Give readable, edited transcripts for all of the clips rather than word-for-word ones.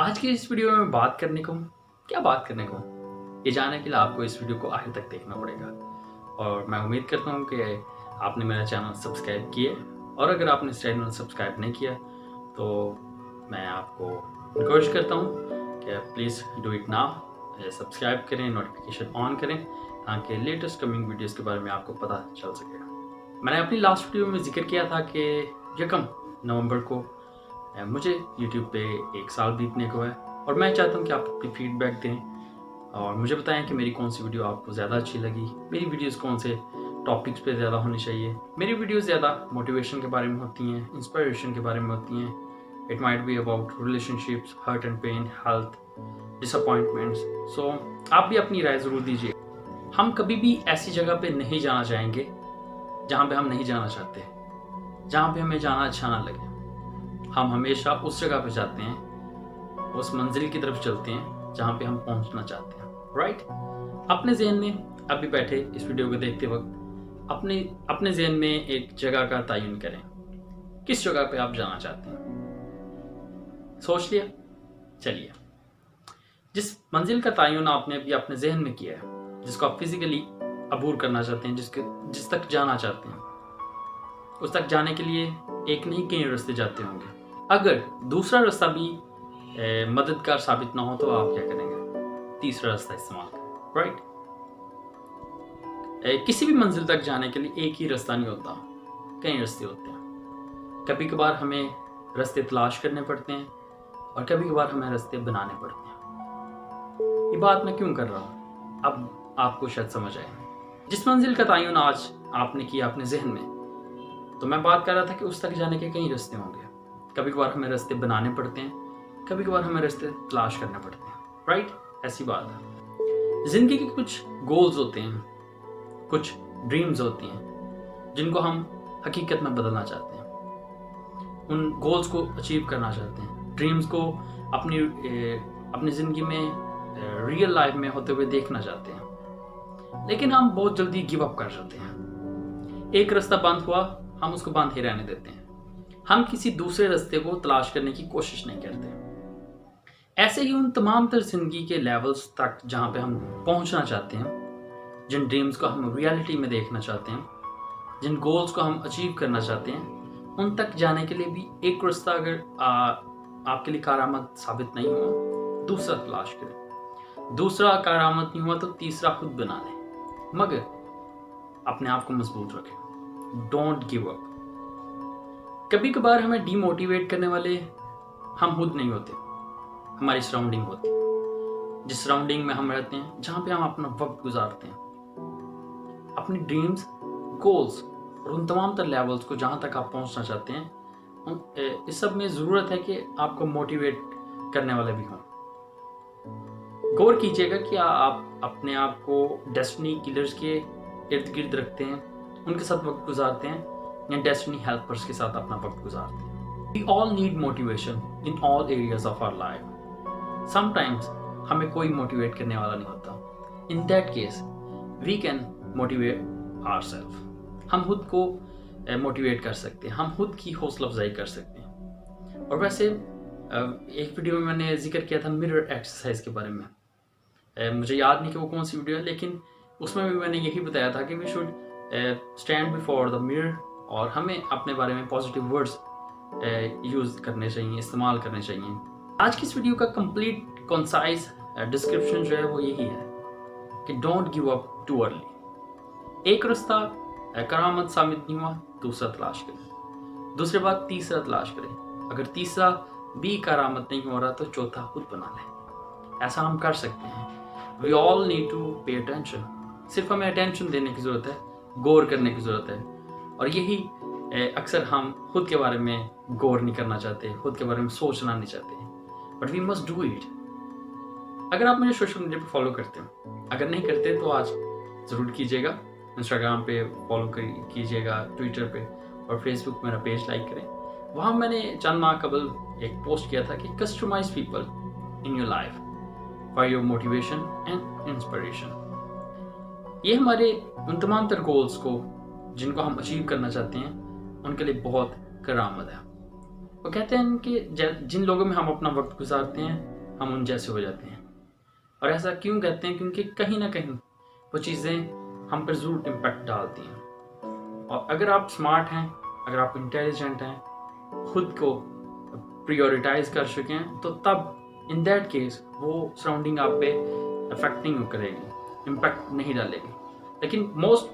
आज की इस वीडियो में क्या बात करने को ये जानने के लिए आपको इस वीडियो को आखिर तक देखना पड़ेगा। और मैं उम्मीद करता हूँ कि आपने मेरा चैनल सब्सक्राइब किया, और अगर आपने चैनल सब्सक्राइब नहीं किया तो मैं आपको इनकरेज करता हूँ कि please do it now. Subscribe करें, नोटिफिकेशन ऑन करें ताकि लेटेस्ट कमिंग वीडियोस के बारे में आपको पता चल सकेगा। मैंने अपनी लास्ट वीडियो में जिक्र किया था कि 1 नवंबर को मुझे YouTube पे 1 साल बीतने को है, और मैं चाहता हूँ कि आप अपनी फीडबैक दें और मुझे बताएं कि मेरी कौन सी वीडियो आपको ज़्यादा अच्छी लगी, मेरी वीडियोस कौन से टॉपिक्स पे ज़्यादा होनी चाहिए। मेरी वीडियोस ज़्यादा मोटिवेशन के बारे में होती हैं, इंस्पिरेशन के बारे में होती हैं। It might be about relationships, hurt and pain, health, disappointments. So आप भी अपनी राय ज़रूर दीजिए। हम कभी भी ऐसी जगह पे नहीं जाना चाहेंगे जहाँ पे हम नहीं जाना चाहते, जहाँ पे हमें जाना अच्छा ना लगे। हम हमेशा उस जगह पे जाते हैं, उस मंजिल की तरफ चलते हैं जहाँ पे हम पहुँचना चाहते हैं, राइट। अपने ज़हन में अभी बैठे इस वीडियो को देखते वक्त अपने ज़हन में एक जगह का तयन करें। किस जगह पे आप जाना चाहते हैं, सोच लिया? चलिए, जिस मंजिल का तयन आपने अभी अपने ज़हन में किया है, जिसको आप फिजिकली अबूर करना चाहते हैं, जिस तक जाना चाहते हैं, उस तक जाने के लिए एक नहीं कई रास्ते जाते होंगे। अगर दूसरा रास्ता भी मददगार साबित ना हो तो आप क्या करेंगे? तीसरा रास्ता इस्तेमाल करें, राइट। किसी भी मंजिल तक जाने के लिए एक ही रास्ता नहीं होता, कई रास्ते होते हैं। कभी कभार हमें रास्ते तलाश करने पड़ते हैं और कभी कभार हमें रास्ते बनाने पड़ते हैं। ये बात मैं क्यों कर रहा हूँ अब आपको शायद समझ आए। जिस मंजिल का तयन आज आपने किया अपने जहन में, तो मैं बात कर रहा था कि उस तक जाने के कई रास्ते होंगे। कभी कभार हमें रास्ते बनाने पड़ते हैं, कभी कभार हमें रास्ते तलाश करने पड़ते हैं, राइट। ऐसी बात है। जिंदगी के कुछ गोल्स होते हैं, कुछ ड्रीम्स होती हैं जिनको हम हकीकत में बदलना चाहते हैं, उन गोल्स को अचीव करना चाहते हैं, ड्रीम्स को अपनी ज़िंदगी में रियल लाइफ में होते हुए देखना चाहते हैं। लेकिन हम बहुत जल्दी गिव अप कर जाते हैं। एक रास्ता बंद हुआ, हम उसको बंद ही रहने देते हैं। हम किसी दूसरे रास्ते को तलाश करने की कोशिश नहीं करते। ऐसे ही उन तमाम तर जिंदगी के लेवल्स तक जहाँ पे हम पहुँचना चाहते हैं, जिन ड्रीम्स को हम रियलिटी में देखना चाहते हैं, जिन गोल्स को हम अचीव करना चाहते हैं, उन तक जाने के लिए भी एक रास्ता अगर आपके लिए कारआमद साबित नहीं हुआ, दूसरा तलाश करें। दूसरा कारआमद नहीं हुआ तो तीसरा खुद बना लें, मगर अपने आप को मजबूत रखें। Don't give up. कभी कभार हमें डीमोटिवेट करने वाले हम खुद नहीं होते, हमारी सराउंडिंग होती है। जिस सराउंडिंग में हम रहते हैं, जहाँ पे हम अपना वक्त गुजारते हैं, अपनी ड्रीम्स, गोल्स और उन तमाम तर लेवल्स को जहाँ तक आप पहुँचना चाहते हैं, इस सब में ज़रूरत है कि आपको मोटिवेट करने वाले भी हों। गौर कीजिएगा कि आप अपने आप को डेस्टिनी किलर्स के इर्द गिर्द रखते हैं, उनके साथ वक्त गुजारते हैं, या डेस्टिनी हेल्पर्स के साथ अपना वक्त गुजारते हैं। We all need motivation in all areas of our life. Sometimes हमें कोई मोटिवेट करने वाला नहीं होता। In that case, we can motivate ourselves. हम खुद को मोटिवेट कर सकते हैं, हम खुद की हौसला अफजाई कर सकते हैं। और वैसे एक वीडियो में मैंने जिक्र किया था मिरर एक्सरसाइज के बारे में। मुझे याद नहीं कि वो कौन सी वीडियो है, लेकिन उसमें भी मैंने यही बताया था कि we should stand before the mirror, और हमें अपने बारे में पॉजिटिव वर्ड्स यूज़ करने चाहिए, इस्तेमाल करने चाहिए। आज की इस वीडियो का कंप्लीट कंसाइज डिस्क्रिप्शन जो है वो यही है कि don't give up too early. एक रास्ता करामत साबित नहीं हुआ, दूसरा तलाश करें। दूसरी बात, तीसरा तलाश करें। अगर तीसरा भी करामत नहीं हो रहा तो चौथा खुद बना लें। ऐसा हम कर सकते हैं। We all need to pay attention. सिर्फ हमें अटेंशन देने की ज़रूरत है, गौर करने की ज़रूरत है। और यही अक्सर हम खुद के बारे में गौर नहीं करना चाहते, खुद के बारे में सोचना नहीं चाहते, but we must do it. अगर आप मुझे सोशल मीडिया पे फॉलो करते हो, अगर नहीं करते तो आज ज़रूर कीजिएगा। इंस्टाग्राम पे फॉलो कीजिएगा, ट्विटर पे और फेसबुक मेरा पेज लाइक करें। वहाँ मैंने चंद माह कबल एक पोस्ट किया था कि customize people in your life for your motivation and inspiration. ये हमारे उन तमाम तर गोल्स को जिनको हम अचीव करना चाहते हैं, उनके लिए बहुत करामत है। वो कहते हैं कि जिन लोगों में हम अपना वक्त गुजारते हैं हम उन जैसे हो जाते हैं। और ऐसा क्यों कहते हैं? क्योंकि कहीं ना कहीं वो चीज़ें हम पर ज़रूर इम्पेक्ट डालती हैं। और अगर आप स्मार्ट हैं, अगर आप इंटेलिजेंट हैं, खुद को प्रियोरिटाइज कर चुके हैं, तो तब इन दैट केस वो सराउंडिंग आप पे अफेक्ट नहीं करेगी, इम्पैक्ट नहीं डालेगी। लेकिन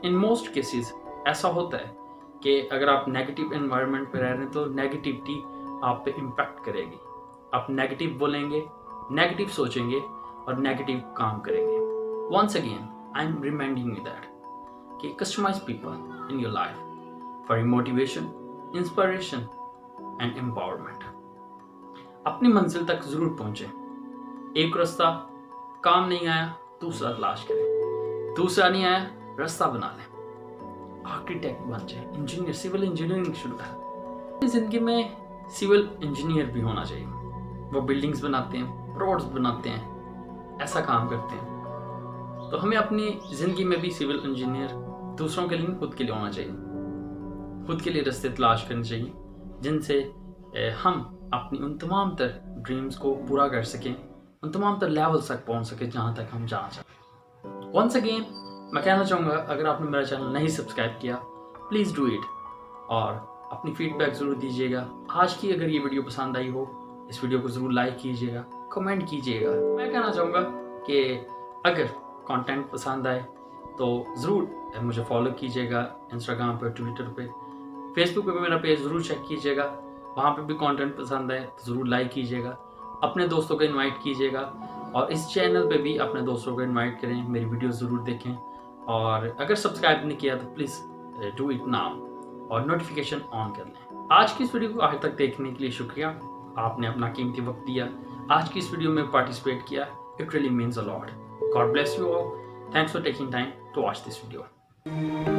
इन मोस्ट केसेस ऐसा होता है कि अगर आप नेगेटिव एनवायरनमेंट पे रह रहे हैं तो नेगेटिविटी आप पे इम्पैक्ट करेगी। आप नेगेटिव बोलेंगे, नेगेटिव सोचेंगे और नेगेटिव काम करेंगे। Once again I am reminding you that कि customize people in your life for motivation, inspiration and empowerment. अपनी मंजिल तक जरूर पहुंचे। एक रास्ता काम नहीं आया, दूसरा तलाश करें। दूसरा नहीं आया, रास्ता बना लें। आर्किटेक्ट बन जाए, इंजीनियर, सिविल इंजीनियरिंग शुरू करें। जिंदगी में सिविल इंजीनियर भी होना चाहिए। वो बिल्डिंग्स बनाते हैं, रोड्स बनाते हैं, ऐसा काम करते हैं। तो हमें अपनी जिंदगी में भी सिविल इंजीनियर दूसरों के लिए, खुद के लिए होना चाहिए। खुद के लिए रास्ते तलाश करने चाहिए जिनसे हम अपनी उन तमाम तर ड्रीम्स को पूरा कर सकें, उन तमाम तर लेवल्स तक पहुंच सकें जहां तक हम जाना चाहते हैं। वंस अगेन मैं कहना चाहूँगा, अगर आपने मेरा चैनल नहीं सब्सक्राइब किया, प्लीज़ डू इट और अपनी फीडबैक ज़रूर दीजिएगा। आज की अगर ये वीडियो पसंद आई हो, इस वीडियो को ज़रूर लाइक कीजिएगा, कमेंट कीजिएगा। मैं कहना चाहूँगा कि अगर कंटेंट पसंद आए तो ज़रूर मुझे फॉलो कीजिएगा, इंस्टाग्राम पर, ट्विटर पे, फेसबुक पे मेरा पेज ज़रूर चेक कीजिएगा। वहाँ पे भी कंटेंट पसंद आए तो ज़रूर लाइक कीजिएगा, अपने दोस्तों को इनवाइट कीजिएगा और इस चैनल पे भी अपने दोस्तों को इनवाइट करें, मेरी वीडियो ज़रूर देखें। और अगर सब्सक्राइब नहीं किया तो प्लीज़ डू इट नाउ और नोटिफिकेशन ऑन कर लें। आज की इस वीडियो को आखिर तक देखने के लिए शुक्रिया। आपने अपना कीमती वक्त दिया, आज की इस वीडियो में पार्टिसिपेट किया। It really means a lot. God bless you all. Thanks for taking time to watch this video.